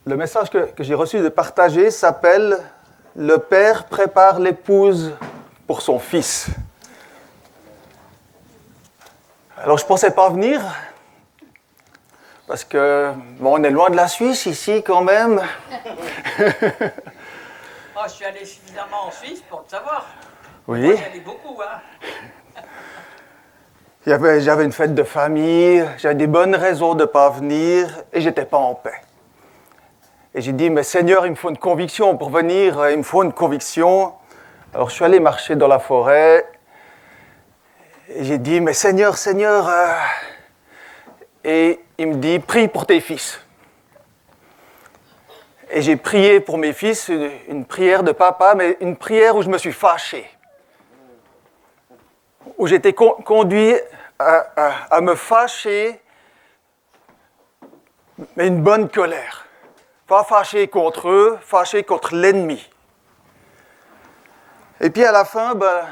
Le message que j'ai reçu de partager s'appelle « Le père prépare l'épouse pour son fils ». Alors je ne pensais pas venir, parce que bon, on est loin de la Suisse ici quand même. Oh, je suis allé suffisamment en Suisse pour le savoir. Oui. Moi, j'y allais beaucoup, hein. J'avais une fête de famille, j'avais des bonnes raisons de ne pas venir et j'étais pas en paix. Et j'ai dit, mais Seigneur, il me faut une conviction pour venir, il me faut une conviction. Alors je suis allé marcher dans la forêt et j'ai dit, mais Seigneur, Et il me dit, prie pour tes fils. Et j'ai prié pour mes fils, une prière de papa, mais une prière où je me suis fâché. Où j'étais conduit à me fâcher, mais une bonne colère. Pas fâché contre eux, fâché contre l'ennemi. Et puis à la fin, le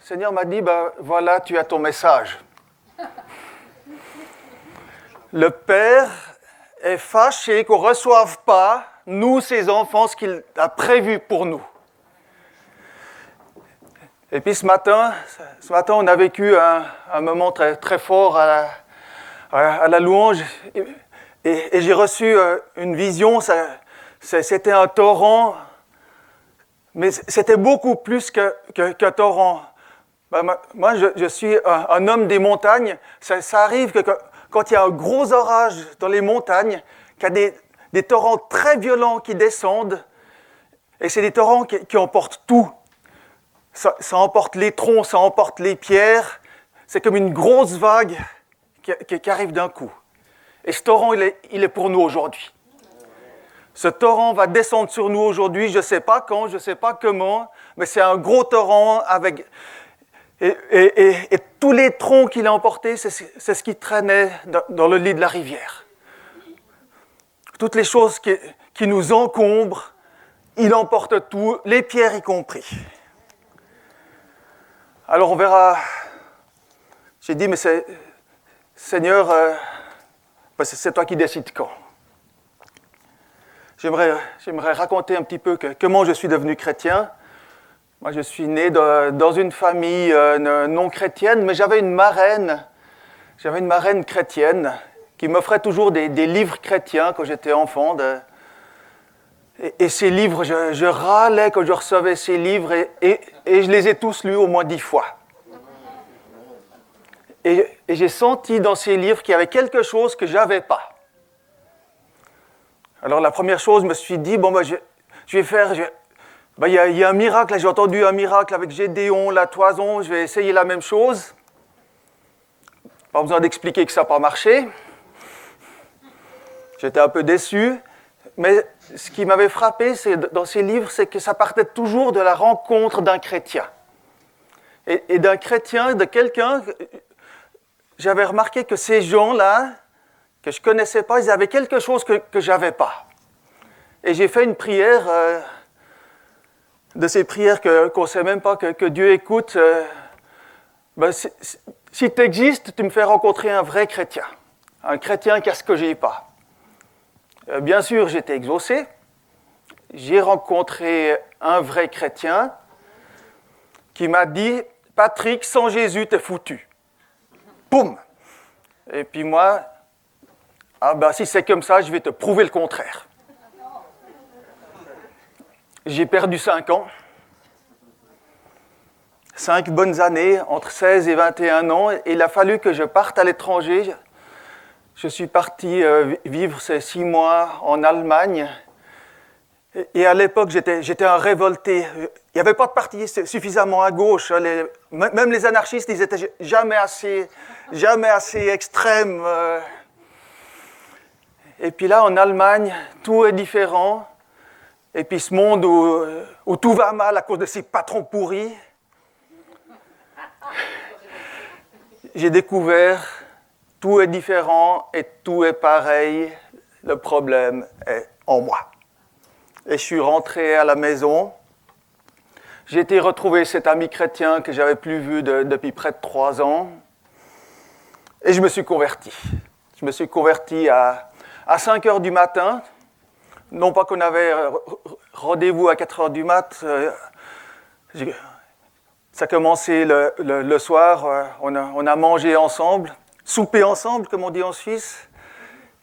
Seigneur m'a dit, voilà, tu as ton message. Le Père est fâché qu'on ne reçoive pas, nous, ses enfants, ce qu'il a prévu pour nous. Et puis ce matin, on a vécu un moment très, très fort à la louange. Et j'ai reçu une vision, c'était un torrent, mais c'était beaucoup plus qu'un torrent. Moi, je suis un homme des montagnes. Ça arrive que quand il y a un gros orage dans les montagnes, qu'il y a des torrents très violents qui descendent, et c'est des torrents qui emportent tout. Ça emporte les troncs, ça emporte les pierres. C'est comme une grosse vague qui arrive d'un coup. Et ce torrent, il est pour nous aujourd'hui. Ce torrent va descendre sur nous aujourd'hui, je ne sais pas quand, je ne sais pas comment, mais c'est un gros torrent avec... Et tous les troncs qu'il a emportés, c'est ce qui traînait dans le lit de la rivière. Toutes les choses qui nous encombrent, il emporte tout, les pierres y compris. Alors on verra. J'ai dit, mais Seigneur, c'est toi qui décides quand. J'aimerais raconter un petit peu comment je suis devenu chrétien. Moi, je suis né dans une famille non chrétienne, mais j'avais une marraine chrétienne qui m'offrait toujours des livres chrétiens quand j'étais enfant. Et ces livres, je râlais quand je recevais ces livres et je les ai tous lus au moins 10 fois. Et j'ai senti dans ces livres qu'il y avait quelque chose que je n'avais pas. Alors la première chose, je me suis dit, je vais faire... Il y a un miracle, là, j'ai entendu un miracle avec Gédéon, la toison, je vais essayer la même chose. Pas besoin d'expliquer que ça n'a pas marché. J'étais un peu déçu. Mais ce qui m'avait frappé dans ces livres, c'est que ça partait toujours de la rencontre d'un chrétien. Et d'un chrétien, de quelqu'un, j'avais remarqué que ces gens-là, que je ne connaissais pas, ils avaient quelque chose que je n'avais pas. Et j'ai fait une prière, de ces prières qu'on ne sait même pas que Dieu écoute. Si tu existes, tu me fais rencontrer un vrai chrétien. Un chrétien qui a ce que je n'ai pas. Bien sûr, j'étais exaucé. J'ai rencontré un vrai chrétien qui m'a dit « Patrick, sans Jésus, t'es foutu. » Boum! Et puis moi, si c'est comme ça, je vais te prouver le contraire. J'ai perdu 5 ans. 5 bonnes années, entre 16 et 21 ans. Et il a fallu que je parte à l'étranger. Je suis parti vivre ces 6 mois en Allemagne. Et à l'époque, j'étais un révolté. Il n'y avait pas de parti suffisamment à gauche. Même les anarchistes, ils n'étaient jamais assez extrêmes. Et puis là, en Allemagne, tout est différent. Et puis ce monde où tout va mal à cause de ces patrons pourris, j'ai découvert tout est différent et tout est pareil. Le problème est en moi. Et je suis rentré à la maison. J'ai été retrouver cet ami chrétien que je n'avais plus vu depuis près de 3 ans. Et je me suis converti. Je me suis converti à 5 heures du matin. non pas qu'on avait rendez-vous à 4 heures du mat', ça a commencé le soir, on a mangé ensemble, soupé ensemble, comme on dit en Suisse.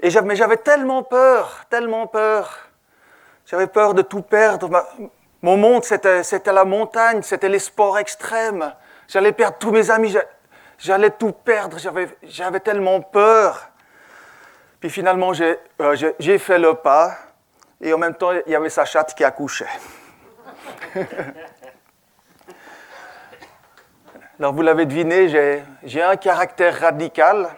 Mais j'avais tellement peur. J'avais peur de tout perdre. Mon monde, c'était la montagne, c'était les sports extrêmes. J'allais perdre tous mes amis, j'allais tout perdre, j'avais tellement peur. Puis finalement, j'ai fait le pas, et en même temps, il y avait sa chatte qui accouchait. Alors, vous l'avez deviné, j'ai un caractère radical.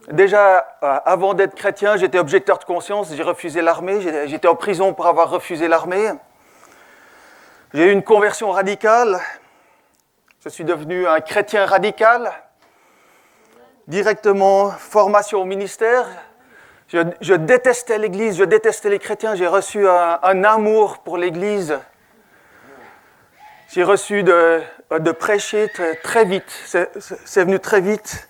Déjà, avant d'être chrétien, j'étais objecteur de conscience, j'ai refusé l'armée, j'étais en prison pour avoir refusé l'armée. J'ai eu une conversion radicale, je suis devenu un chrétien radical. Directement, formation au ministère. Je détestais l'Église, je détestais les chrétiens, j'ai reçu un amour pour l'Église. J'ai reçu de prêcher très vite, c'est venu très vite.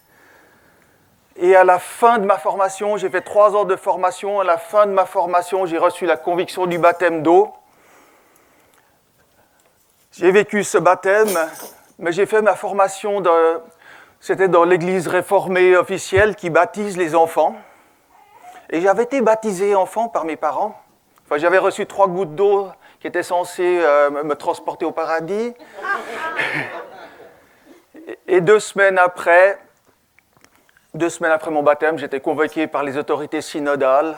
Et à la fin de ma formation, j'ai fait 3 ans de formation, à la fin de ma formation, j'ai reçu la conviction du baptême d'eau. J'ai vécu ce baptême, mais j'ai fait ma formation, c'était dans l'église réformée officielle qui baptise les enfants. Et j'avais été baptisé enfant par mes parents. Enfin, j'avais reçu 3 gouttes d'eau qui étaient censées me transporter au paradis. Et 2 semaines après mon baptême, j'étais convoqué par les autorités synodales.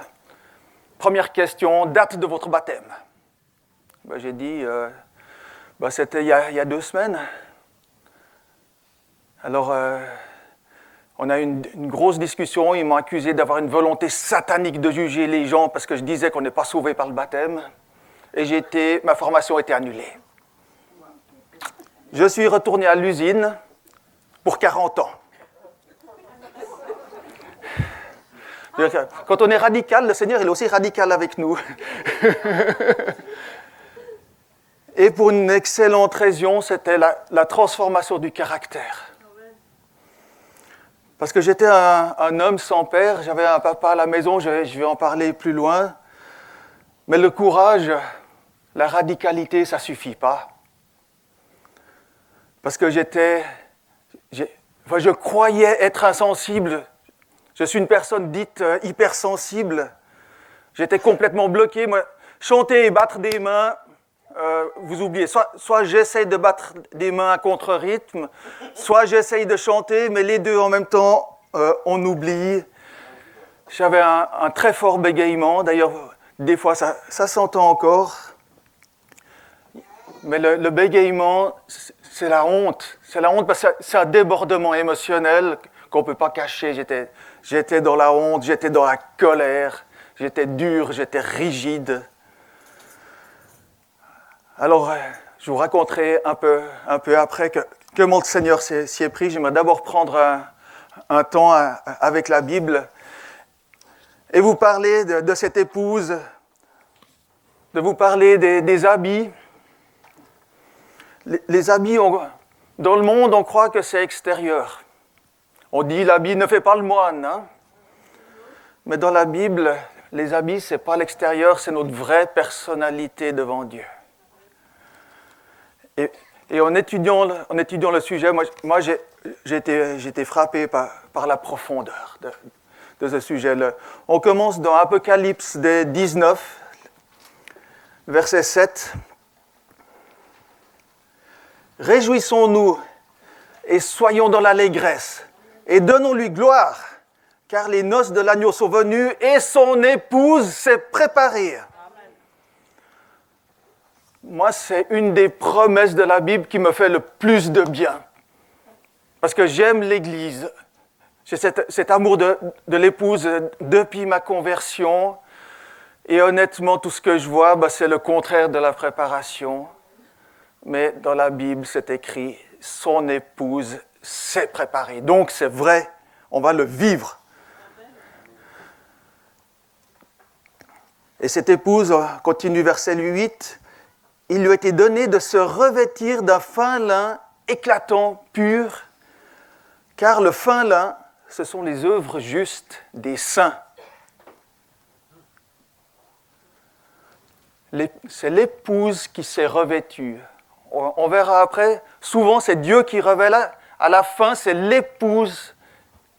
Première question, date de votre baptême. J'ai dit, c'était il y a 2 semaines. Alors, on a eu une grosse discussion. Ils m'ont accusé d'avoir une volonté satanique de juger les gens parce que je disais qu'on n'est pas sauvé par le baptême. Et ma formation a été annulée. Je suis retourné à l'usine pour 40 ans. Quand on est radical, le Seigneur il est aussi radical avec nous. Et pour une excellente raison, c'était la transformation du caractère. Parce que j'étais un homme sans père, j'avais un papa à la maison, je vais en parler plus loin. Mais le courage, la radicalité, ça ne suffit pas. Parce que je croyais être insensible. Je suis une personne dite hypersensible. J'étais complètement bloqué. Moi, chanter et battre des mains, vous oubliez. Soit j'essaye de battre des mains à contre-rythme, soit j'essaye de chanter, mais les deux en même temps, on oublie. J'avais un très fort bégaiement. D'ailleurs, des fois, ça s'entend encore. Mais le bégaiement, c'est la honte. C'est la honte parce que c'est un débordement émotionnel qu'on ne peut pas cacher. J'étais dans la honte, j'étais dans la colère, j'étais dur, j'étais rigide. Alors, je vous raconterai un peu après comment le Seigneur s'y est pris. J'aimerais d'abord prendre un temps avec la Bible et vous parler de cette épouse, de vous parler des habits. Les habits, dans le monde, on croit que c'est extérieur. On dit l'habit ne fait pas le moine. Hein? Mais dans la Bible, les habits, ce n'est pas l'extérieur, c'est notre vraie personnalité devant Dieu. Et en étudiant le sujet, moi j'ai été frappé par la profondeur de ce sujet. On commence dans Apocalypse 19, verset 7. « Réjouissons-nous et soyons dans l'allégresse et donnons-lui gloire, car les noces de l'agneau sont venues et son épouse s'est préparée. » Moi, c'est une des promesses de la Bible qui me fait le plus de bien. Parce que j'aime l'Église. J'ai cet amour de l'épouse depuis ma conversion. Et honnêtement, tout ce que je vois, c'est le contraire de la préparation. Mais dans la Bible, c'est écrit « son épouse s'est préparée ». Donc, c'est vrai, on va le vivre. Et cette épouse, continue verset 8, « Il lui a été donné de se revêtir d'un fin lin éclatant, pur, car le fin lin, ce sont les œuvres justes des saints. » C'est l'épouse qui s'est revêtue. On verra après, souvent c'est Dieu qui révèle, à la fin c'est l'épouse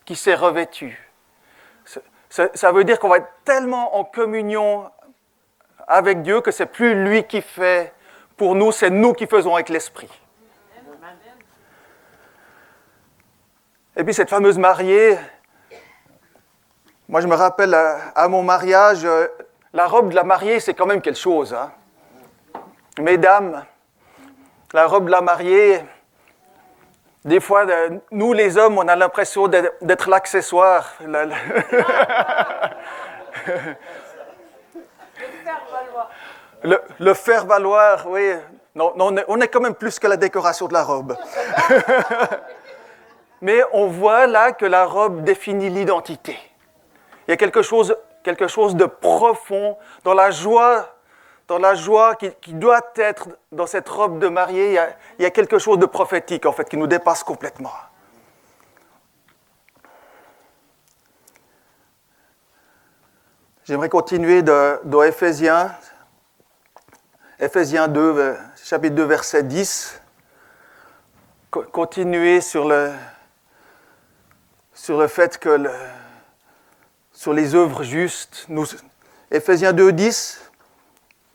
qui s'est revêtue. Ça veut dire qu'on va être tellement en communion avec Dieu que c'est plus lui qui fait pour nous, c'est nous qui faisons avec l'Esprit. Et puis cette fameuse mariée, moi je me rappelle à mon mariage, la robe de la mariée c'est quand même quelque chose. Hein. Mesdames, la robe de la mariée, des fois nous les hommes on a l'impression d'être l'accessoire. Le faire valoir, oui. Non, on est quand même plus que la décoration de la robe. Mais on voit là que la robe définit l'identité. Il y a quelque chose de profond dans la joie qui doit être dans cette robe de mariée. Il y a quelque chose de prophétique en fait qui nous dépasse complètement. J'aimerais continuer dans Éphésiens 2, chapitre 2, verset 10. Continuer sur le fait que sur les œuvres justes. Éphésiens 2, 10.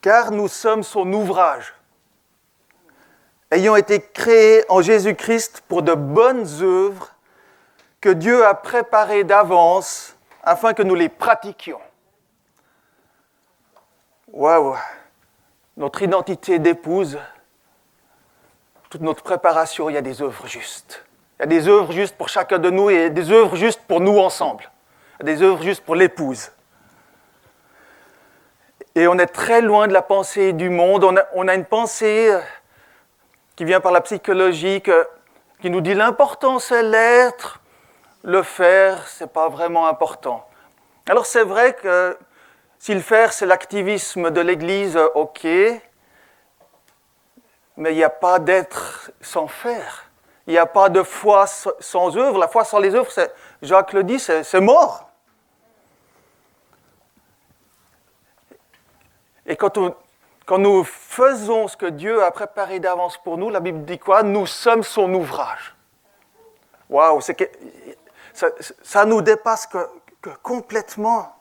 Car nous sommes son ouvrage, ayant été créés en Jésus-Christ pour de bonnes œuvres que Dieu a préparées d'avance afin que nous les pratiquions. Waouh! Notre identité d'épouse, toute notre préparation, il y a des œuvres justes. Il y a des œuvres justes pour chacun de nous et des œuvres justes pour nous ensemble. Il y a des œuvres justes pour l'épouse. Et on est très loin de la pensée du monde. On a une pensée qui vient par la psychologie, qui nous dit l'important c'est l'être, le faire, c'est pas vraiment important. Alors c'est vrai que si le faire c'est l'activisme de l'Église, ok, mais il n'y a pas d'être sans faire. Il n'y a pas de foi sans œuvre. La foi sans les œuvres, Jacques le dit, c'est mort. Et quand nous faisons ce que Dieu a préparé d'avance pour nous, la Bible dit quoi? Nous sommes son ouvrage. Waouh, ça nous dépasse complètement.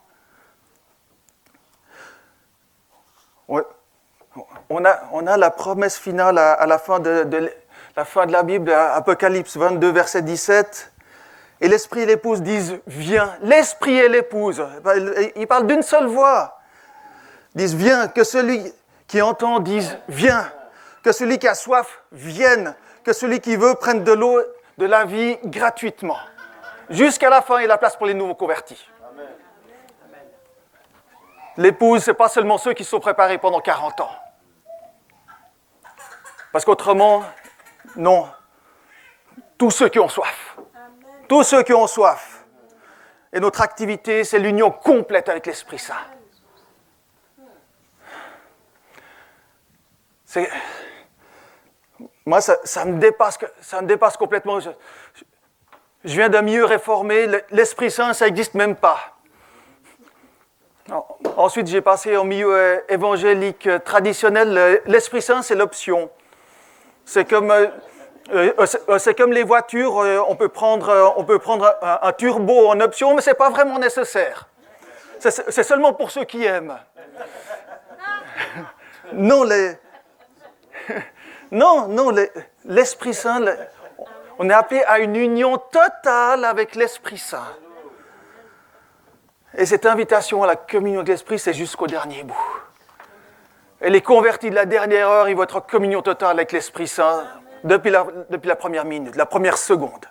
On a la promesse finale à la fin de la Bible, Apocalypse 22, verset 17. Et l'Esprit et l'épouse disent « Viens ». L'Esprit et l'épouse, ils parlent d'une seule voix. Disent « Viens ». Que celui qui entend dise « Viens ». Que celui qui a soif vienne. Que celui qui veut prenne de l'eau de la vie gratuitement. Jusqu'à la fin, il y a la place pour les nouveaux convertis. L'épouse, ce n'est pas seulement ceux qui se sont préparés pendant 40 ans. Parce qu'autrement, non. Tous ceux qui ont soif. Tous ceux qui ont soif. Et notre activité, c'est l'union complète avec l'Esprit Saint. Moi, ça me dépasse complètement. Je viens d'un milieu réformé. L'Esprit Saint, ça n'existe même pas. Ensuite, j'ai passé au milieu évangélique traditionnel. L'Esprit Saint, c'est l'option. C'est comme les voitures. On peut prendre un turbo en option, mais ce n'est pas vraiment nécessaire. C'est seulement pour ceux qui aiment. Non, l'Esprit Saint, on est appelé à une union totale avec l'Esprit Saint. Et cette invitation à la communion avec l'Esprit, c'est jusqu'au dernier bout. Et les convertis de la dernière heure, ils vont être en communion totale avec l'Esprit Saint depuis la première minute, la première seconde.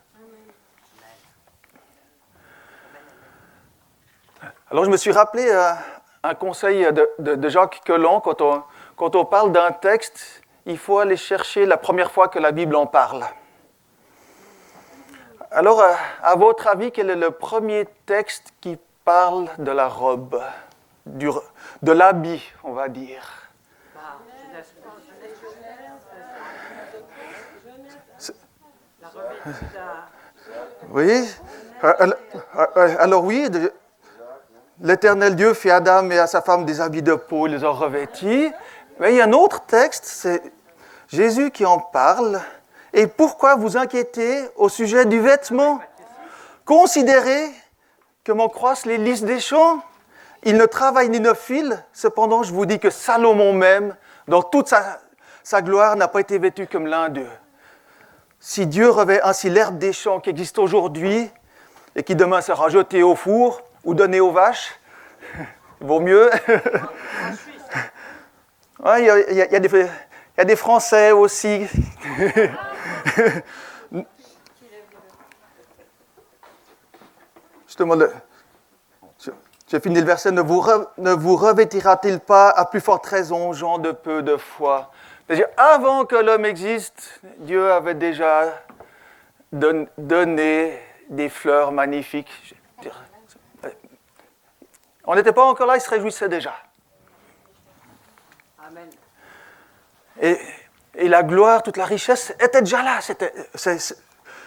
Alors je me suis rappelé un conseil de Jacques Collomb, quand on parle d'un texte, il faut aller chercher la première fois que la Bible en parle. Alors, à votre avis, quel est le premier texte qui parle de la robe, de l'habit, on va dire? Oui. Alors oui, l'Éternel Dieu fit à Adam et à sa femme des habits de peau, il les a revêtis. Mais il y a un autre texte, c'est Jésus qui en parle. Et pourquoi vous inquiétez au sujet du vêtement? Considérez comment croissent les lys des champs. Il ne travaille ni ne file. Cependant, je vous dis que Salomon même, dans toute sa gloire, n'a pas été vêtu comme l'un d'eux. Si Dieu revêt ainsi l'herbe des champs qui existe aujourd'hui et qui demain sera jetée au four ou donnée aux vaches, il vaut mieux. Ouais, il y a des Français aussi. Je demande, j'ai fini le verset, ne vous revêtira-t-il pas à plus forte raison, gens de peu de foi? C'est-à-dire, avant que l'homme existe, Dieu avait déjà donné des fleurs magnifiques. On n'était pas encore là, il se réjouissait déjà. Amen. Et la gloire, toute la richesse était déjà là.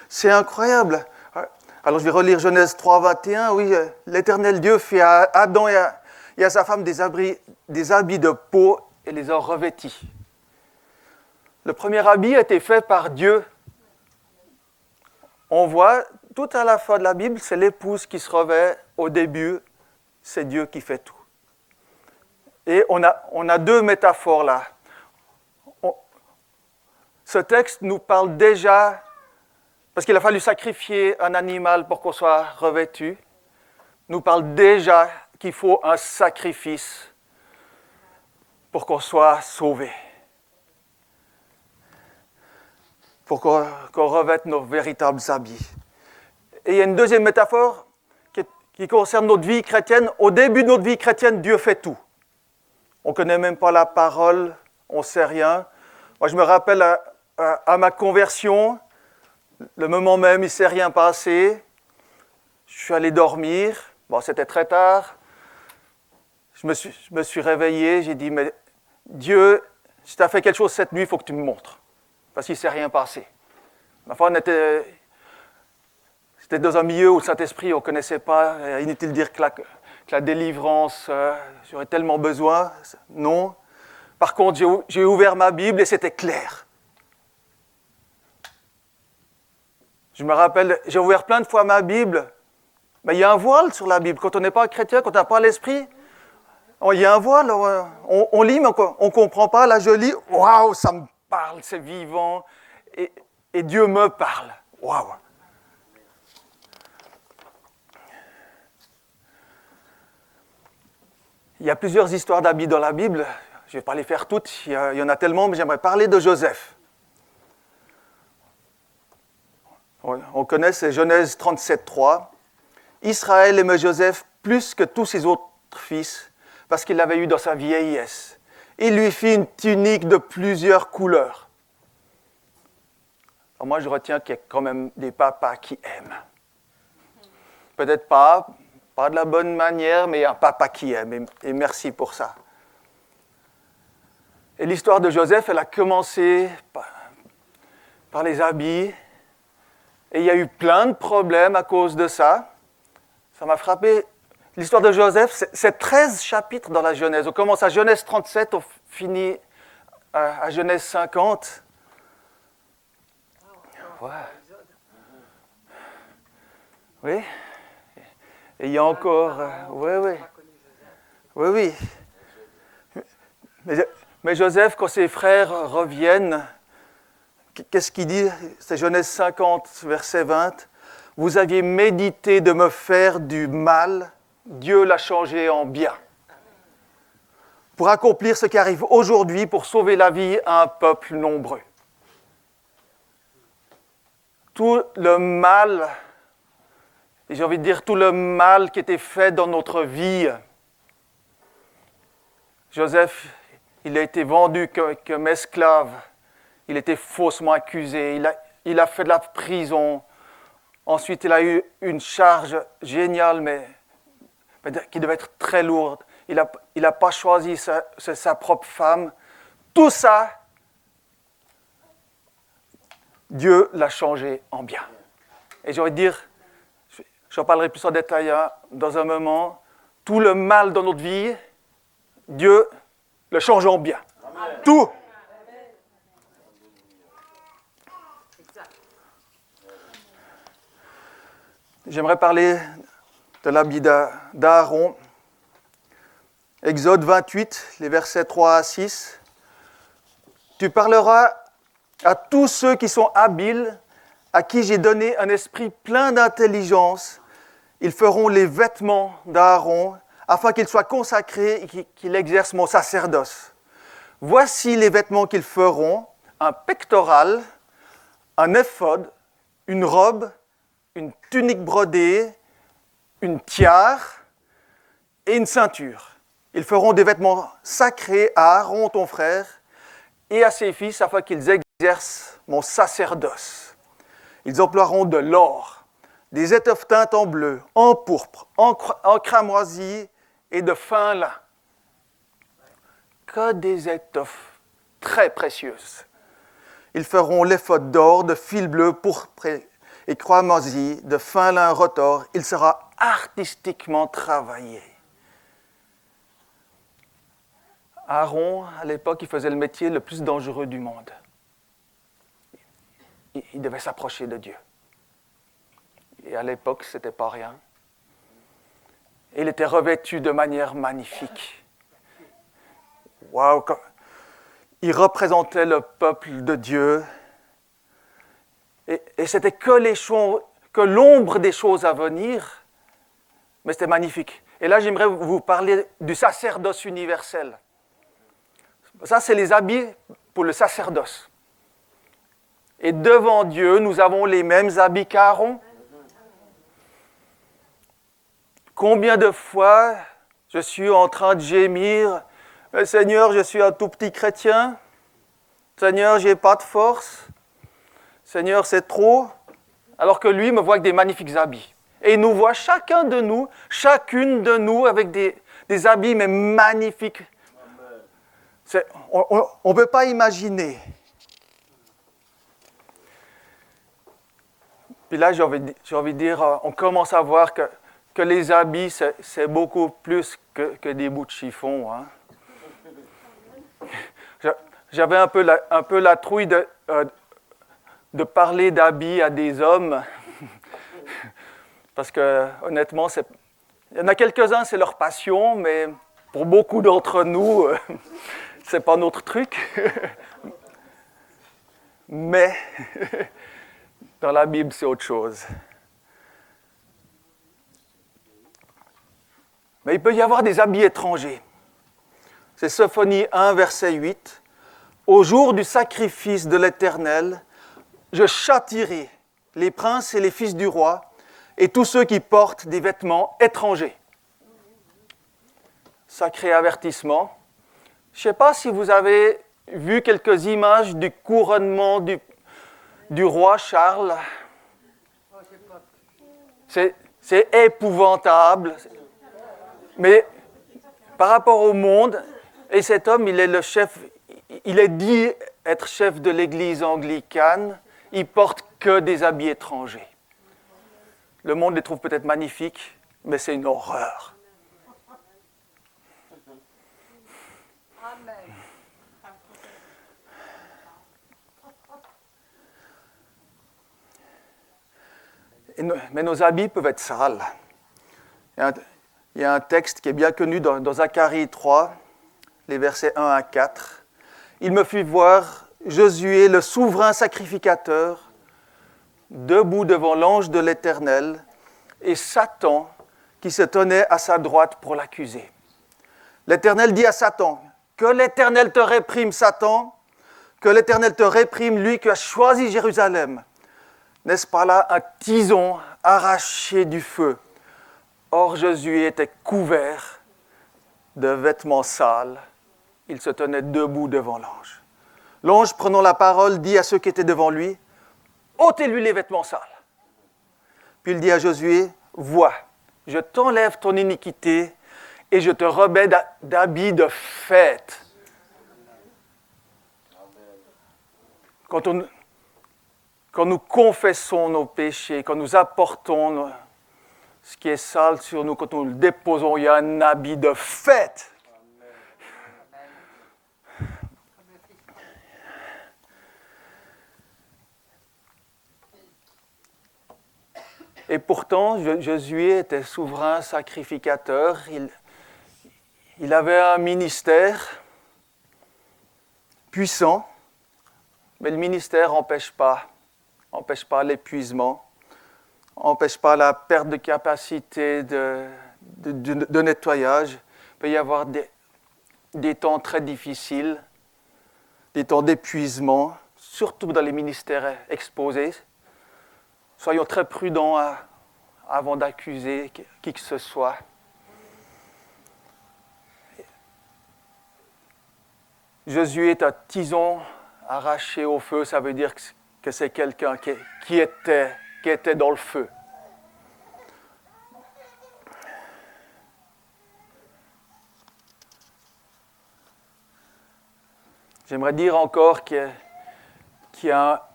C'est incroyable. Alors je vais relire Genèse 3, 21. Oui, l'Éternel Dieu fit à Adam et à sa femme des habits de peau et les a revêtis. Le premier habit a été fait par Dieu. On voit tout à la fin de la Bible, c'est l'épouse qui se revêt. Au début, c'est Dieu qui fait tout. Et on a deux métaphores là. Ce texte nous parle déjà, parce qu'il a fallu sacrifier un animal pour qu'on soit revêtu, nous parle déjà qu'il faut un sacrifice pour qu'on soit sauvé. Pour qu'on revête nos véritables habits. Et il y a une deuxième métaphore qui concerne notre vie chrétienne. Au début de notre vie chrétienne, Dieu fait tout. On ne connaît même pas la parole, on ne sait rien. Moi, je me rappelle à ma conversion, le moment même, il ne s'est rien passé. Je suis allé dormir. Bon, c'était très tard. Je me suis réveillé, j'ai dit, mais Dieu, si tu as fait quelque chose cette nuit, il faut que tu me montres. Parce qu'il ne s'est rien passé. Enfin, c'était dans un milieu où le Saint-Esprit, on ne connaissait pas. Inutile de dire que la délivrance, j'aurais tellement besoin. Non. Par contre, j'ai ouvert ma Bible et c'était clair. Je me rappelle, j'ai ouvert plein de fois ma Bible. Mais il y a un voile sur la Bible. Quand on n'est pas chrétien, quand on n'a pas l'Esprit, il y a un voile. On lit, mais on ne comprend pas. Là, je lis. Waouh, ça me parle, c'est vivant. Et Dieu me parle. Waouh. Il y a plusieurs histoires d'habits dans la Bible. Je ne vais pas les faire toutes. Il y en a tellement, mais j'aimerais parler de Joseph. On connaît, c'est Genèse 37, 3. Israël aimait Joseph plus que tous ses autres fils, parce qu'il l'avait eu dans sa vieillesse. Il lui fit une tunique de plusieurs couleurs. Alors moi, je retiens qu'il y a quand même des papas qui aiment. Peut-être pas de la bonne manière, mais un papa qui aime, et merci pour ça. Et l'histoire de Joseph, elle a commencé par les habits, et il y a eu plein de problèmes à cause de ça. Ça m'a frappé. L'histoire de Joseph, c'est 13 chapitres dans la Genèse. On commence à Genèse 37, on finit à Genèse 50. Ouais. Oui. Et il y a encore... oui. Mais Joseph, quand ses frères reviennent, qu'est-ce qu'il dit? C'est Genèse 50, verset 20. « Vous aviez médité de me faire du mal, Dieu l'a changé en bien. Pour accomplir ce qui arrive aujourd'hui, pour sauver la vie à un peuple nombreux. » Tout le mal, et j'ai envie de dire tout le mal qui était fait dans notre vie. Joseph, il a été vendu comme esclave. Il était faussement accusé. Il a fait de la prison. Ensuite, il a eu une charge géniale, mais qui devait être très lourde. Il n'a pas choisi sa propre femme. Tout ça, Dieu l'a changé en bien. Et j'ai envie de dire, j'en parlerai plus en détail dans un moment, tout le mal dans notre vie, Dieu le change en bien. Amen. Tout. J'aimerais parler de l'habit d'Aaron. Exode 28, les versets 3 à 6. Tu parleras à tous ceux qui sont habiles, à qui j'ai donné un esprit plein d'intelligence. Ils feront les vêtements d'Aaron, afin qu'il soit consacré et qu'il exerce mon sacerdoce. Voici les vêtements qu'ils feront, un pectoral, un éphod, une robe, une tunique brodée, une tiare et une ceinture. Ils feront des vêtements sacrés à Aaron, ton frère, et à ses fils, afin qu'ils exercent mon sacerdoce. Ils emploieront de l'or, des étoffes teintes en bleu, en pourpre, en cramoisi et de fin lin. Que des étoffes très précieuses. Ils feront l'éphod d'or, de fil bleu, pourpre et cramoisi, de fin lin retors. Il sera artistiquement travaillé. Aaron, à l'époque, il faisait le métier le plus dangereux du monde. Il devait s'approcher de Dieu. Et à l'époque, ce n'était pas rien. Il était revêtu de manière magnifique. Waouh! Il représentait le peuple de Dieu. Et c'était que l'ombre des choses à venir, mais c'était magnifique. Et là, j'aimerais vous parler du sacerdoce universel. Ça, c'est les habits pour le sacerdoce. Et devant Dieu, nous avons les mêmes habits qu'Aaron. Combien de fois je suis en train de gémir, « Seigneur, je suis un tout petit chrétien. Seigneur, je n'ai pas de force. Seigneur, c'est trop. » Alors que lui me voit avec des magnifiques habits. Et il nous voit chacun de nous, chacune de nous avec des habits mais magnifiques. On ne peut pas imaginer. Puis là, j'ai envie de dire, on commence à voir que les habits, c'est beaucoup plus que des bouts de chiffon. Hein. J'avais un peu la trouille de parler d'habits à des hommes, parce que honnêtement, il y en a quelques-uns, c'est leur passion, mais pour beaucoup d'entre nous, c'est pas notre truc. Mais dans la Bible, c'est autre chose. Mais il peut y avoir des habits étrangers. C'est Sophonie 1, verset 8. « Au jour du sacrifice de l'Éternel, je châtierai les princes et les fils du roi et tous ceux qui portent des vêtements étrangers. » Sacré avertissement. Je ne sais pas si vous avez vu quelques images du couronnement du roi Charles. C'est épouvantable. Mais par rapport au monde, et cet homme, il est le chef, il est dit être chef de l'église anglicane, il porte que des habits étrangers. Le monde les trouve peut-être magnifiques, mais c'est une horreur. Mais nos habits peuvent être sales. Il y a un texte qui est bien connu dans Zacharie 3, les versets 1 à 4. « Il me fit voir Josué, le souverain sacrificateur, debout devant l'ange de l'Éternel, et Satan qui se tenait à sa droite pour l'accuser. L'Éternel dit à Satan, « Que l'Éternel te réprime, Satan, que l'Éternel te réprime, lui qui a choisi Jérusalem. N'est-ce pas là un tison arraché du feu? » Or Josué était couvert de vêtements sales. Il se tenait debout devant l'ange. L'ange, prenant la parole, dit à ceux qui étaient devant lui, « Ôtez-lui les vêtements sales. » Puis il dit à Josué, « Vois, je t'enlève ton iniquité et je te revêts d'habits de fête. » Quand nous confessons nos péchés, quand nous apportons ce qui est sale sur nous, quand nous le déposons, il y a un habit de fête. Et pourtant, Josué était souverain sacrificateur. Il avait un ministère puissant, mais le ministère n'empêche pas l'épuisement, n'empêche pas la perte de capacité de nettoyage. Il peut y avoir des temps très difficiles, des temps d'épuisement, surtout dans les ministères exposés. Soyons très prudents avant d'accuser qui que ce soit. Josué est un tison arraché au feu, ça veut dire que c'est quelqu'un qui était dans le feu. J'aimerais dire encore qu'il y a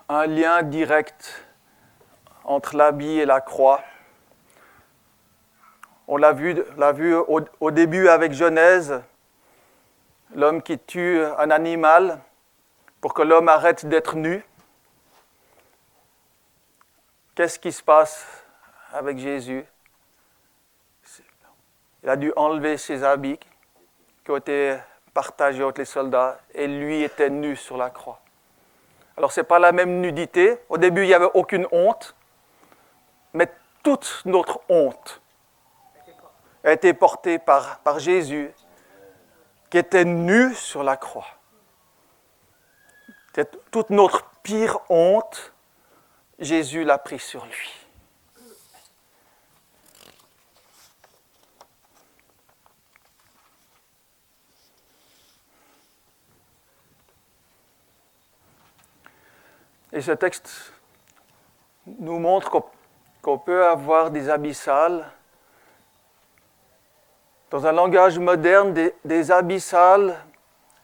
un lien direct entre l'habit et la croix. On l'a vu au début avec Genèse, l'homme qui tue un animal pour que l'homme arrête d'être nu. Qu'est-ce qui se passe avec Jésus? Il a dû enlever ses habits qui ont été partagés entre les soldats et lui était nu sur la croix. Alors ce n'est pas la même nudité. Au début, il n'y avait aucune honte. Mais toute notre honte a été portée par Jésus, qui était nu sur la croix. Toute notre pire honte, Jésus l'a pris sur lui. Et ce texte nous montre qu'on peut avoir des habits sales. Dans un langage moderne, des habits sales,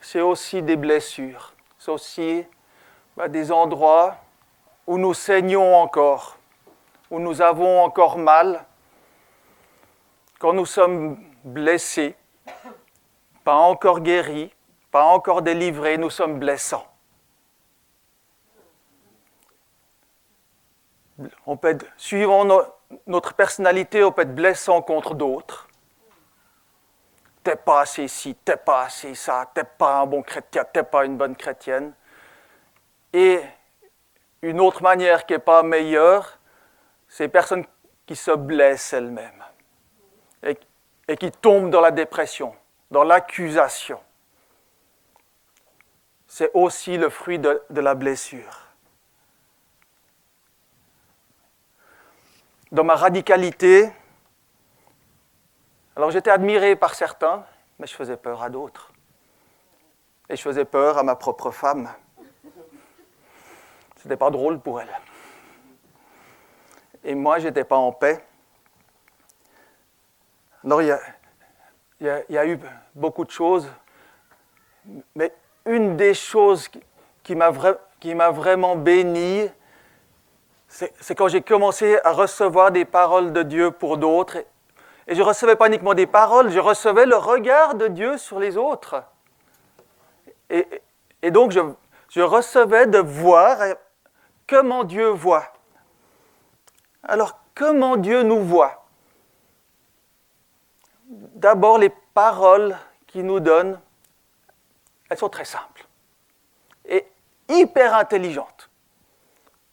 c'est aussi des blessures. C'est aussi des endroits où nous saignons encore, où nous avons encore mal. Quand nous sommes blessés, pas encore guéris, pas encore délivrés, nous sommes blessants. On peut être, suivant notre personnalité, on peut être blessant contre d'autres. T'es pas assez ci, t'es pas assez ça, t'es pas un bon chrétien, t'es pas une bonne chrétienne. Et une autre manière qui n'est pas meilleure, c'est les personnes qui se blessent elles-mêmes et qui tombent dans la dépression, dans l'accusation. C'est aussi le fruit de la blessure. Dans ma radicalité, alors j'étais admiré par certains, mais je faisais peur à d'autres. Et je faisais peur à ma propre femme. Ce n'était pas drôle pour elle. Et moi, je n'étais pas en paix. Alors il y a eu beaucoup de choses, mais une des choses qui m'a vraiment béni, c'est quand j'ai commencé à recevoir des paroles de Dieu pour d'autres. Et je ne recevais pas uniquement des paroles, je recevais le regard de Dieu sur les autres. Et donc, je recevais de voir comment Dieu voit. Alors, comment Dieu nous voit? D'abord, les paroles qu'il nous donne, elles sont très simples et hyper intelligentes.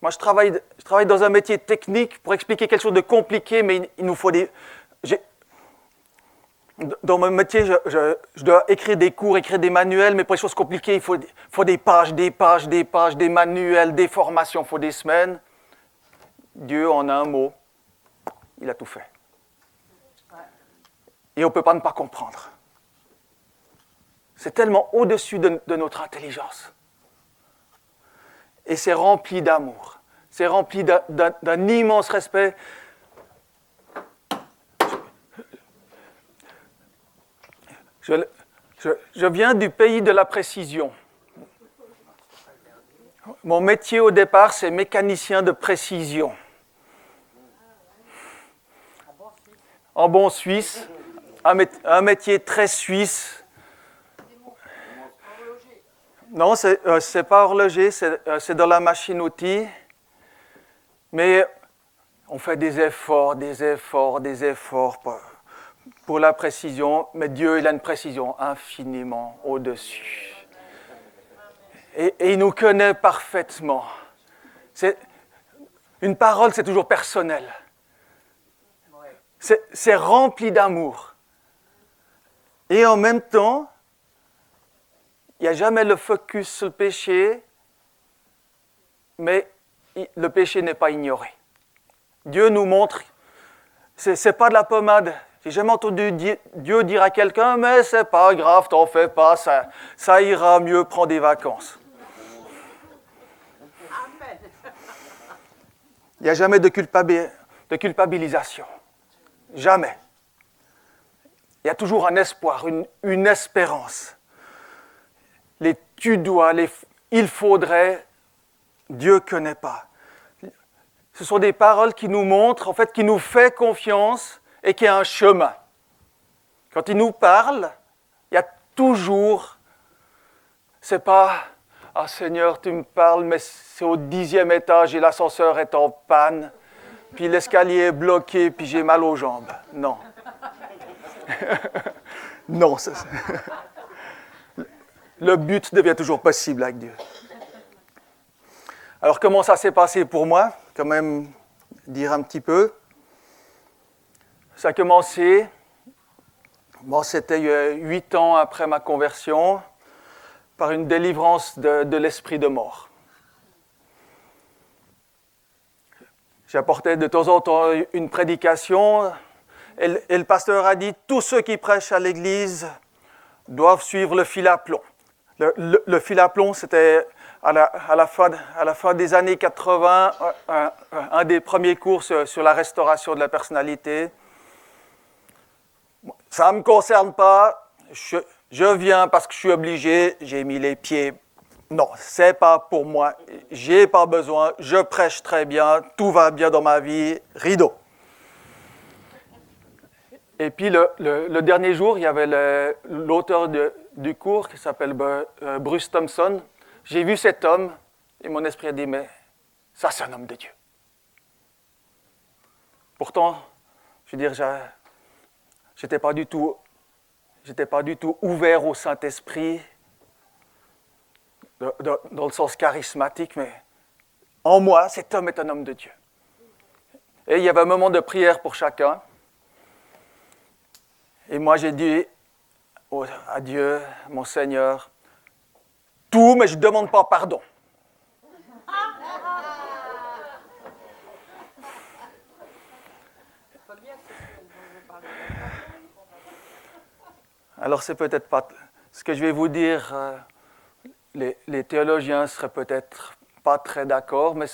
Moi, je travaille dans un métier technique pour expliquer quelque chose de compliqué, mais il nous faut des... Dans mon métier, je dois écrire des cours, écrire des manuels, mais pour les choses compliquées, il faut des pages, des manuels, des formations, il faut des semaines. Dieu, en un mot, il a tout fait. Et on ne peut pas ne pas comprendre. C'est tellement au-dessus de notre intelligence. Et c'est rempli d'amour. C'est rempli d'un immense respect. Je viens du pays de la précision. Mon métier au départ, c'est mécanicien de précision. en bon suisse, un métier très suisse. Non, c'est pas horloger, c'est dans la machine-outil. Mais on fait des efforts pour la précision. Mais Dieu, il a une précision infiniment au-dessus. Et il nous connaît parfaitement. Une parole, c'est toujours personnel. C'est rempli d'amour. Et en même temps, il n'y a jamais le focus sur le péché, mais le péché n'est pas ignoré. Dieu nous montre, c'est pas de la pommade. J'ai jamais entendu Dieu dire à quelqu'un, mais c'est pas grave, t'en fais pas, ça ira mieux, prends des vacances. Il n'y a jamais de culpabilisation. Jamais. Il y a toujours un espoir, une espérance. Les tu dois, il faudrait, Dieu ne connaît pas. Ce sont des paroles qui nous montrent, en fait, qui nous font confiance et qui a un chemin. Quand il nous parle, il y a toujours, c'est pas « Ah Seigneur, tu me parles, mais c'est au 10e étage et l'ascenseur est en panne, puis l'escalier est bloqué, puis j'ai mal aux jambes. » Non. Non. Le but devient toujours possible avec Dieu. Alors, comment ça s'est passé pour moi? Quand même, dire un petit peu. Ça a commencé, c'était 8 ans après ma conversion, par une délivrance de l'esprit de mort. J'apportais de temps en temps une prédication, et le pasteur a dit, tous ceux qui prêchent à l'église doivent suivre le fil à plomb. Le fil à plomb, c'était à la fin des années 80, un des premiers cours sur la restauration de la personnalité. Ça ne me concerne pas, je viens parce que je suis obligé, j'ai mis les pieds. Non, c'est pas pour moi, j'ai pas besoin, je prêche très bien, tout va bien dans ma vie, rideau. Et puis le dernier jour, il y avait l'auteur du cours qui s'appelle Bruce Thompson. J'ai vu cet homme et mon esprit a dit, mais ça c'est un homme de Dieu. Pourtant, je veux dire, j'étais pas du tout ouvert au Saint-Esprit dans le sens charismatique, mais en moi, cet homme est un homme de Dieu. Et il y avait un moment de prière pour chacun. Et moi, j'ai dit à Dieu, mon Seigneur, tout, mais je ne demande pas pardon. Alors, c'est peut-être pas ce que je vais vous dire. Les théologiens ne seraient peut-être pas très d'accord, mais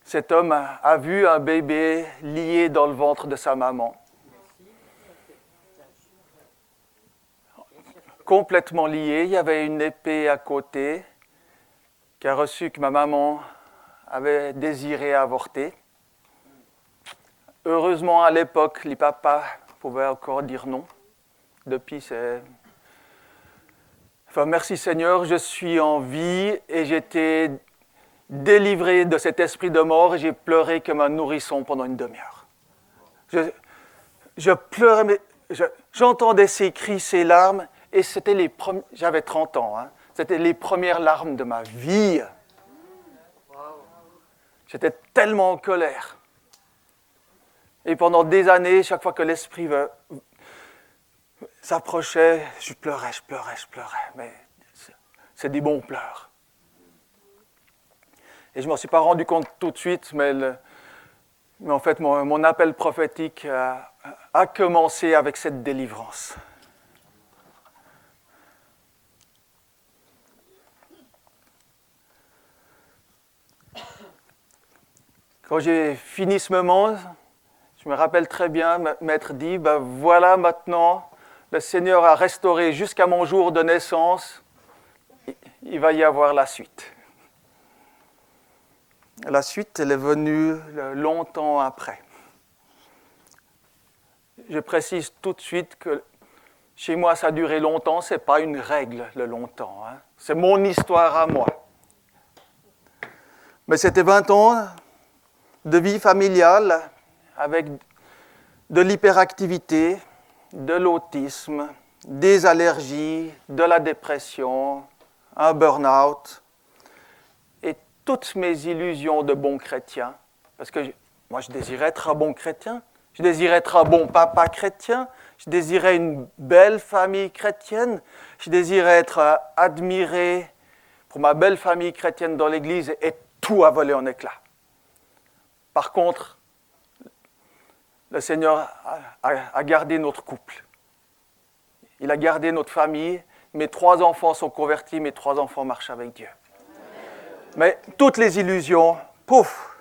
cet homme a vu un bébé lié dans le ventre de sa maman. Complètement lié. Il y avait une épée à côté qui a reçu que ma maman avait désiré avorter. Heureusement, à l'époque, les papas pouvaient encore dire non. Depuis, c'est... Enfin, merci Seigneur, je suis en vie et j'ai été délivré de cet esprit de mort et j'ai pleuré comme un nourrisson pendant une demi-heure. Je pleurais, mais j'entendais ces cris, ces larmes, et c'était j'avais 30 ans, hein, c'était les premières larmes de ma vie. J'étais tellement en colère. Et pendant des années, chaque fois que l'esprit s'approchait, je pleurais, mais c'est des bons pleurs. Et je ne m'en suis pas rendu compte tout de suite, mais en fait, mon appel prophétique a commencé avec cette délivrance. Quand j'ai fini ce moment, je me rappelle très bien, m'être dit, ben voilà maintenant, le Seigneur a restauré jusqu'à mon jour de naissance, il va y avoir la suite. La suite, elle est venue longtemps après. je précise tout de suite que chez moi, ça a duré longtemps, ce n'est pas une règle, le longtemps. Hein. C'est mon histoire à moi. Mais c'était 20 ans de vie familiale avec de l'hyperactivité, de l'autisme, des allergies, de la dépression, un burn-out et toutes mes illusions de bon chrétien. Parce que moi, je désirais être un bon chrétien, je désirais être un bon papa chrétien, je désirais une belle famille chrétienne, je désirais être admiré pour ma belle famille chrétienne dans l'Église et tout a volé en éclats. Par contre, le Seigneur a gardé notre couple. Il a gardé notre famille. Mes 3 enfants sont convertis, mes 3 enfants marchent avec Dieu. Mais toutes les illusions, pouf!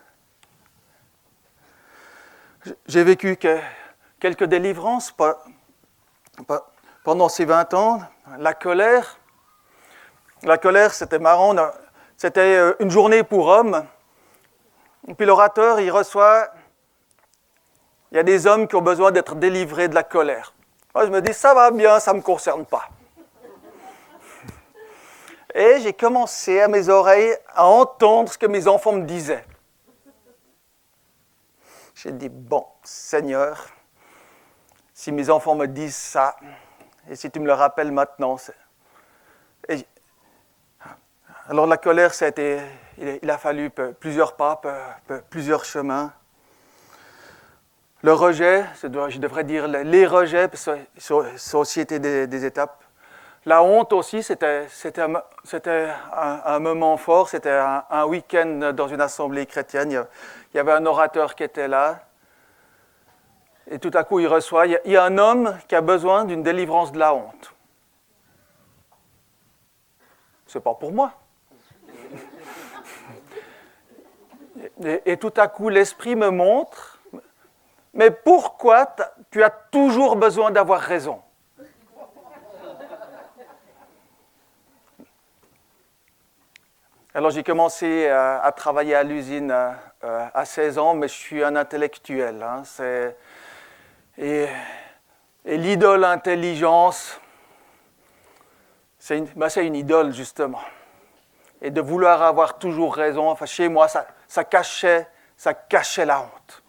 J'ai vécu quelques délivrances pendant ces 20 ans. La colère, c'était marrant. C'était une journée pour hommes. Et puis l'orateur, il reçoit... Il y a des hommes qui ont besoin d'être délivrés de la colère. Moi, je me dis, ça va bien, ça ne me concerne pas. Et j'ai commencé à mes oreilles à entendre ce que mes enfants me disaient. J'ai dit, bon, Seigneur, si mes enfants me disent ça, et si tu me le rappelles maintenant, alors la colère, il a fallu plusieurs pas, plusieurs chemins. Le rejet, je devrais dire les rejets, parce que ça a aussi été des étapes. La honte aussi, c'était un moment fort, c'était un week-end dans une assemblée chrétienne. Il y avait un orateur qui était là. Et tout à coup, il reçoit, il y a un homme qui a besoin d'une délivrance de la honte. C'est pas pour moi. Et tout à coup, l'Esprit me montre, mais pourquoi tu as toujours besoin d'avoir raison? Alors j'ai commencé à travailler à l'usine à 16 ans, mais je suis un intellectuel. Hein, et l'idole intelligence, c'est une idole justement. Et de vouloir avoir toujours raison, enfin chez moi, ça cachait la honte.